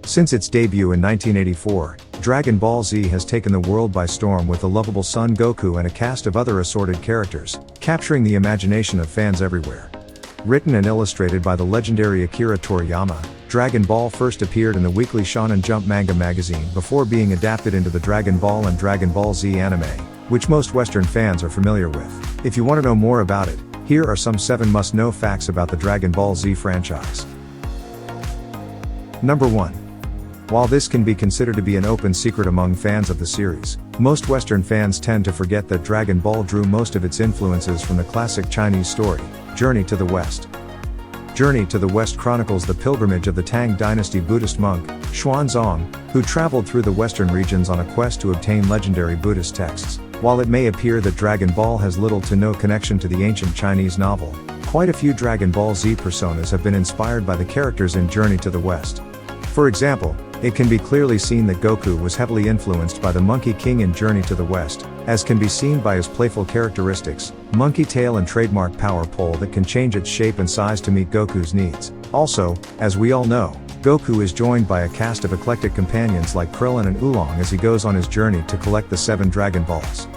Since its debut in 1984, Dragon Ball Z has taken the world by storm with the lovable son Goku and a cast of other assorted characters, capturing the imagination of fans everywhere. Written and illustrated by the legendary Akira Toriyama, Dragon Ball first appeared in the Weekly Shōnen Jump manga magazine before being adapted into the Dragon Ball and Dragon Ball Z anime, which most Western fans are familiar with. If you want to know more about it, here are some 7 must-know facts about the Dragon Ball Z franchise. Number 1. While this can be considered to be an open secret among fans of the series, most Western fans tend to forget that Dragon Ball drew most of its influences from the classic Chinese story, Journey to the West. Journey to the West chronicles the pilgrimage of the Tang Dynasty Buddhist monk, Xuanzang, who traveled through the western regions on a quest to obtain legendary Buddhist texts. While it may appear that Dragon Ball has little to no connection to the ancient Chinese novel, quite a few Dragon Ball Z personas have been inspired by the characters in Journey to the West. For example, it can be clearly seen that Goku was heavily influenced by the Monkey King in Journey to the West, as can be seen by his playful characteristics, monkey tail and trademark power pole that can change its shape and size to meet Goku's needs. Also, as we all know, Goku is joined by a cast of eclectic companions like Krillin and Oolong as he goes on his journey to collect the 7 Dragon Balls.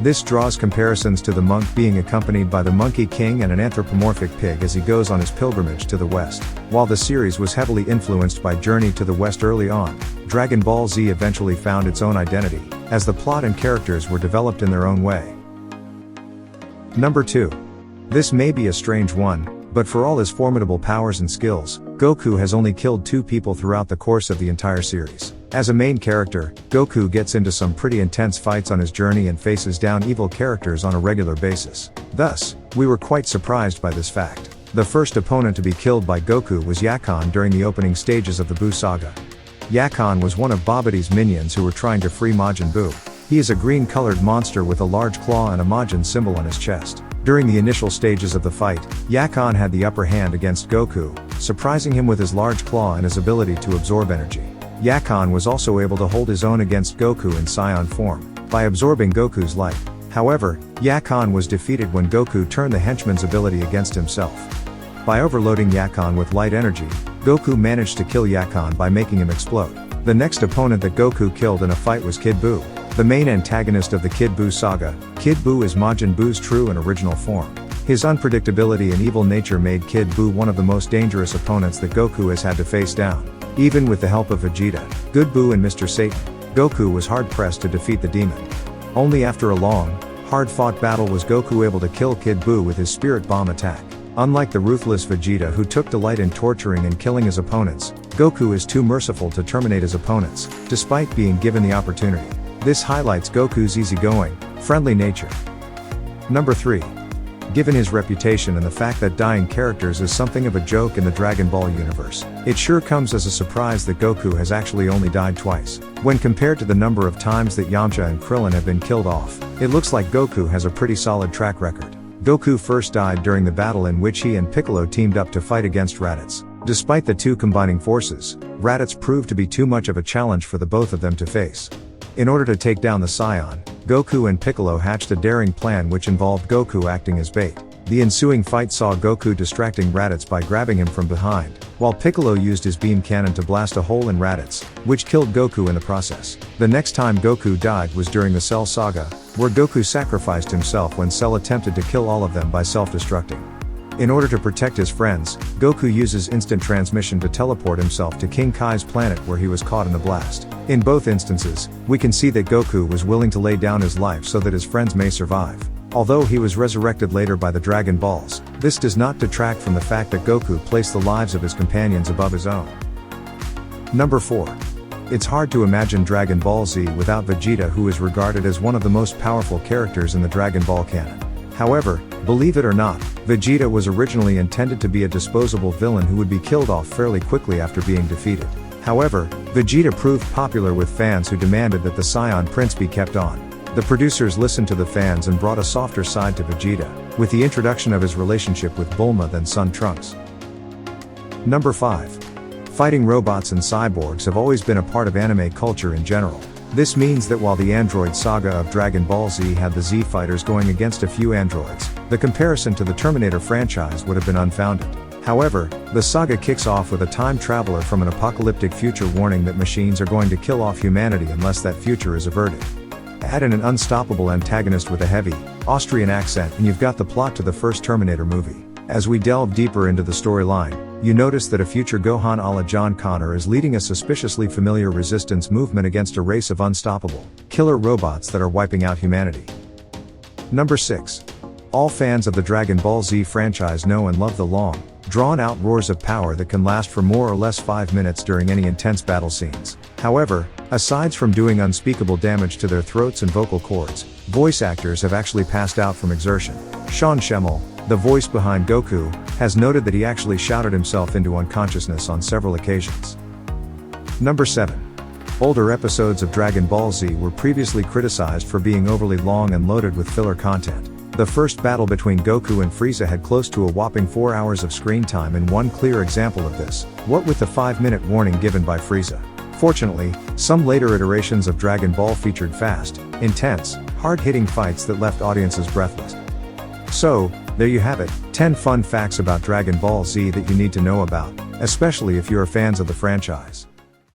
This draws comparisons to the monk being accompanied by the Monkey King and an anthropomorphic pig as he goes on his pilgrimage to the West. While the series was heavily influenced by Journey to the West early on, Dragon Ball Z eventually found its own identity, as the plot and characters were developed in their own way. Number 2. This may be a strange one, but for all his formidable powers and skills, Goku has only killed 2 people throughout the course of the entire series. As a main character, Goku gets into some pretty intense fights on his journey and faces down evil characters on a regular basis. Thus, we were quite surprised by this fact. The first opponent to be killed by Goku was Yakon during the opening stages of the Buu saga. Yakon was one of Babidi's minions who were trying to free Majin Buu. He is a green-colored monster with a large claw and a Majin symbol on his chest. During the initial stages of the fight, Yakon had the upper hand against Goku, surprising him with his large claw and his ability to absorb energy. Yakon was also able to hold his own against Goku in Saiyan form, by absorbing Goku's light. However, Yakon was defeated when Goku turned the henchman's ability against himself. By overloading Yakon with light energy, Goku managed to kill Yakon by making him explode. The next opponent that Goku killed in a fight was Kid Buu. The main antagonist of the Kid Buu saga, Kid Buu is Majin Buu's true and original form. His unpredictability and evil nature made Kid Buu one of the most dangerous opponents that Goku has had to face down. Even with the help of Vegeta, Good Buu and Mr. Satan, Goku was hard-pressed to defeat the demon. Only after a long, hard-fought battle was Goku able to kill Kid Buu with his Spirit Bomb attack. Unlike the ruthless Vegeta who took delight in torturing and killing his opponents, Goku is too merciful to terminate his opponents, despite being given the opportunity. This highlights Goku's easygoing, friendly nature. Number 3. Given his reputation and the fact that dying characters is something of a joke in the Dragon Ball universe, it sure comes as a surprise that Goku has actually only died twice. When compared to the number of times that Yamcha and Krillin have been killed off, it looks like Goku has a pretty solid track record. Goku first died during the battle in which he and Piccolo teamed up to fight against Raditz. Despite the 2 combining forces, Raditz proved to be too much of a challenge for the both of them to face. In order to take down the Saiyan, Goku and Piccolo hatched a daring plan which involved Goku acting as bait. The ensuing fight saw Goku distracting Raditz by grabbing him from behind, while Piccolo used his beam cannon to blast a hole in Raditz, which killed Goku in the process. The next time Goku died was during the Cell Saga, where Goku sacrificed himself when Cell attempted to kill all of them by self-destructing. In order to protect his friends, Goku uses instant transmission to teleport himself to King Kai's planet where he was caught in the blast. In both instances, we can see that Goku was willing to lay down his life so that his friends may survive. Although he was resurrected later by the Dragon Balls, this does not detract from the fact that Goku placed the lives of his companions above his own. Number 4. It's hard to imagine Dragon Ball Z without Vegeta, who is regarded as one of the most powerful characters in the Dragon Ball canon. However, believe it or not, Vegeta was originally intended to be a disposable villain who would be killed off fairly quickly after being defeated. However, Vegeta proved popular with fans who demanded that the Saiyan Prince be kept on. The producers listened to the fans and brought a softer side to Vegeta, with the introduction of his relationship with Bulma than Son Trunks. Number 5. Fighting robots and cyborgs have always been a part of anime culture in general. This means that while the android saga of Dragon Ball Z had the Z fighters going against a few androids, the comparison to the Terminator franchise would have been unfounded. However, the saga kicks off with a time traveler from an apocalyptic future warning that machines are going to kill off humanity unless that future is averted. Add in an unstoppable antagonist with a heavy, Austrian accent and you've got the plot to the first Terminator movie. As we delve deeper into the storyline, you notice that a future Gohan a la John Connor is leading a suspiciously familiar resistance movement against a race of unstoppable, killer robots that are wiping out humanity. Number 6. All fans of the Dragon Ball Z franchise know and love the long, drawn-out roars of power that can last for more or less 5 minutes during any intense battle scenes. However, aside from doing unspeakable damage to their throats and vocal cords, voice actors have actually passed out from exertion. Sean Schemmel, the voice behind Goku, has noted that he actually shouted himself into unconsciousness on several occasions. Number 7. Older episodes of Dragon Ball Z were previously criticized for being overly long and loaded with filler content. The first battle between Goku and Frieza had close to a whopping 4 hours of screen time, and one clear example of this, what with the 5-minute warning given by Frieza. Fortunately, some later iterations of Dragon Ball featured fast, intense, hard-hitting fights that left audiences breathless. So, there you have it, 10 fun facts about Dragon Ball Z that you need to know about, especially if you are fans of the franchise.